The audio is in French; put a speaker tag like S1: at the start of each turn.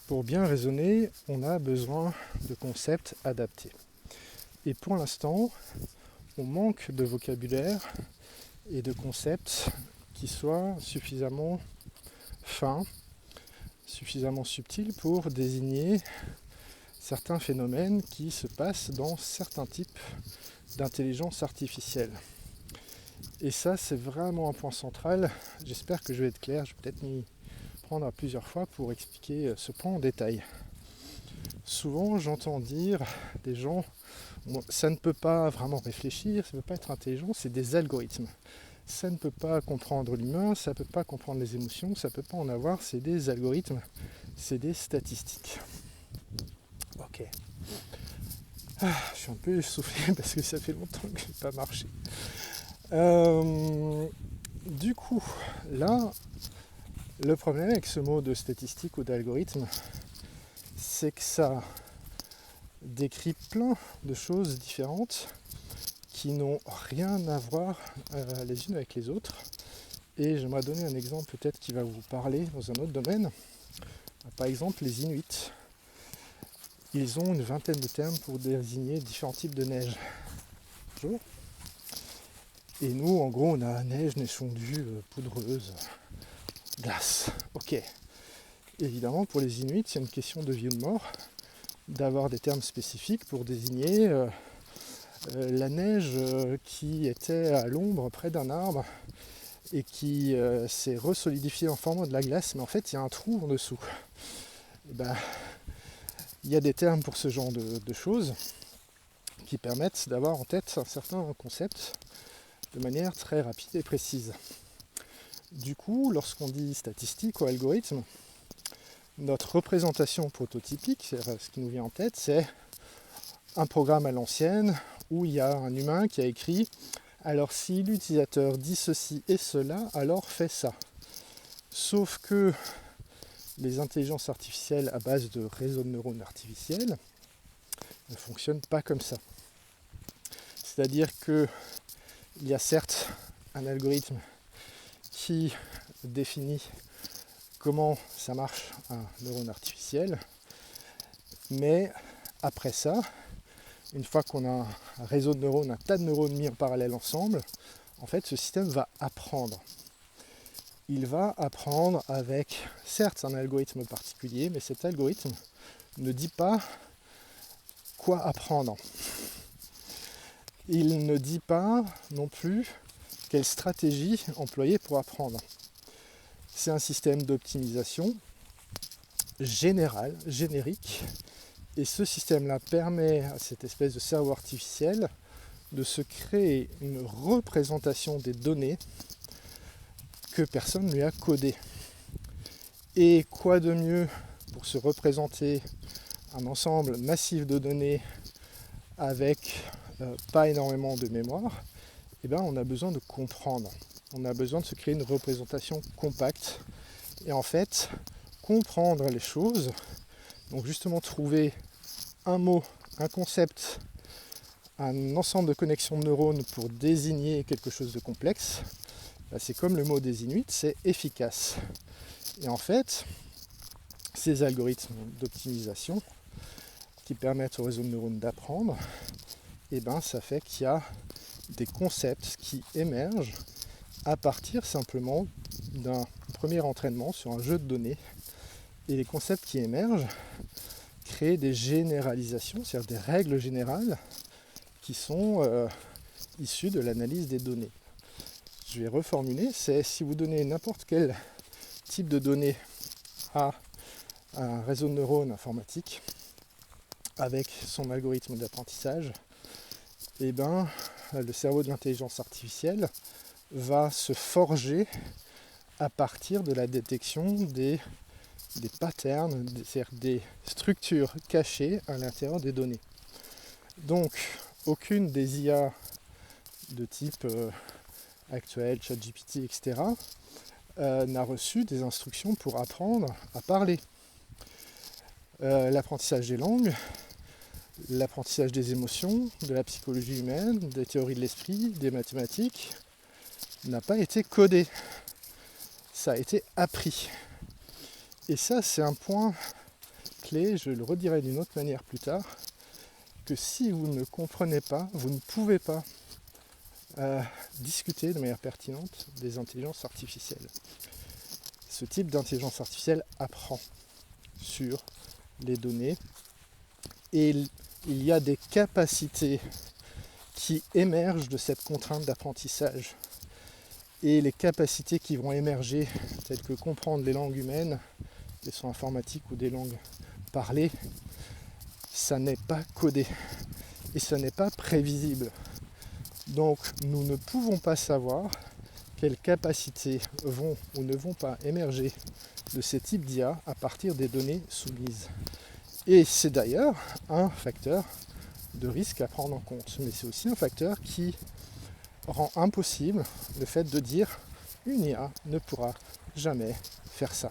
S1: Pour bien raisonner, on a besoin de concepts adaptés. Et pour l'instant, on manque de vocabulaire et de concepts qui soient suffisamment fins, suffisamment subtils pour désigner certains phénomènes qui se passent dans certains types d'intelligence artificielle. Et ça, c'est vraiment un point central. J'espère que je vais être clair. Je vais peut-être m'y prendre à plusieurs fois pour expliquer ce point en détail. Souvent, j'entends dire des gens, ça ne peut pas vraiment réfléchir, ça ne peut pas être intelligent, c'est des algorithmes. Ça ne peut pas comprendre l'humain, ça ne peut pas comprendre les émotions, ça ne peut pas en avoir, c'est des algorithmes, c'est des statistiques. Ok. Je suis un peu essoufflé parce que ça fait longtemps que je n'ai pas marché. Du coup, là, le problème avec ce mot de statistique ou d'algorithme, c'est que ça décrit plein de choses différentes qui n'ont rien à voir les unes avec les autres. Et j'aimerais donner un exemple peut-être qui va vous parler dans un autre domaine. Par exemple, les Inuits. Ils ont une vingtaine de termes pour désigner différents types de neige. Bonjour. Et nous, en gros, on a neige, neige fondue, poudreuse, glace. Ok. Évidemment, pour les Inuits, c'est une question de vie ou de mort d'avoir des termes spécifiques pour désigner la neige qui était à l'ombre près d'un arbre et qui s'est resolidifiée en formant de la glace, mais en fait, il y a un trou en dessous. Et il y a des termes pour ce genre de choses qui permettent d'avoir en tête un certain concept de manière très rapide et précise. Du coup, lorsqu'on dit statistique ou algorithme, notre représentation prototypique, ce qui nous vient en tête, c'est un programme à l'ancienne où il y a un humain qui a écrit « alors si l'utilisateur dit ceci et cela, alors fais ça ». Sauf que les intelligences artificielles à base de réseaux de neurones artificiels ne fonctionnent pas comme ça. C'est-à-dire qu'il y a certes un algorithme qui définit comment ça marche un neurone artificiel, mais après ça, une fois qu'on a un réseau de neurones, un tas de neurones mis en parallèle ensemble, en fait ce système va apprendre. Il va apprendre avec certes un algorithme particulier, mais cet algorithme ne dit pas quoi apprendre. Il ne dit pas non plus quelle stratégie employer pour apprendre. C'est un système d'optimisation général, générique, et ce système-là permet à cette espèce de cerveau artificiel de se créer une représentation des données que personne ne lui a codées. Et quoi de mieux pour se représenter un ensemble massif de données avec pas énormément de mémoire, on a besoin de comprendre. On a besoin de se créer une représentation compacte. Et en fait, comprendre les choses, donc justement trouver un mot, un concept, un ensemble de connexions de neurones pour désigner quelque chose de complexe, c'est comme le mot des Inuits, c'est efficace. Et en fait, ces algorithmes d'optimisation qui permettent au réseau de neurones d'apprendre, ça fait qu'il y a des concepts qui émergent à partir simplement d'un premier entraînement sur un jeu de données. Et les concepts qui émergent créent des généralisations, c'est-à-dire des règles générales qui sont issues de l'analyse des données. Je vais reformuler, c'est si vous donnez n'importe quel type de données à un réseau de neurones informatique avec son algorithme d'apprentissage, le cerveau de l'intelligence artificielle va se forger à partir de la détection des patterns, c'est-à-dire des structures cachées à l'intérieur des données. Donc, aucune des IA de type actuel, ChatGPT, etc., n'a reçu des instructions pour apprendre à parler. L'apprentissage des langues, l'apprentissage des émotions, de la psychologie humaine, des théories de l'esprit, des mathématiques, n'a pas été codé. Ça a été appris. Et ça, c'est un point clé, je le redirai d'une autre manière plus tard, que si vous ne comprenez pas, vous ne pouvez pas discuter de manière pertinente des intelligences artificielles. Ce type d'intelligence artificielle apprend sur les données et il y a des capacités qui émergent de cette contrainte d'apprentissage. Et les capacités qui vont émerger, telles que comprendre les langues humaines, qu'elles soient informatiques ou des langues parlées, ça n'est pas codé et ça n'est pas prévisible. Donc nous ne pouvons pas savoir quelles capacités vont ou ne vont pas émerger de ces types d'IA à partir des données soumises. Et c'est d'ailleurs un facteur de risque à prendre en compte, mais c'est aussi un facteur qui rend impossible le fait de dire une IA ne pourra jamais faire ça.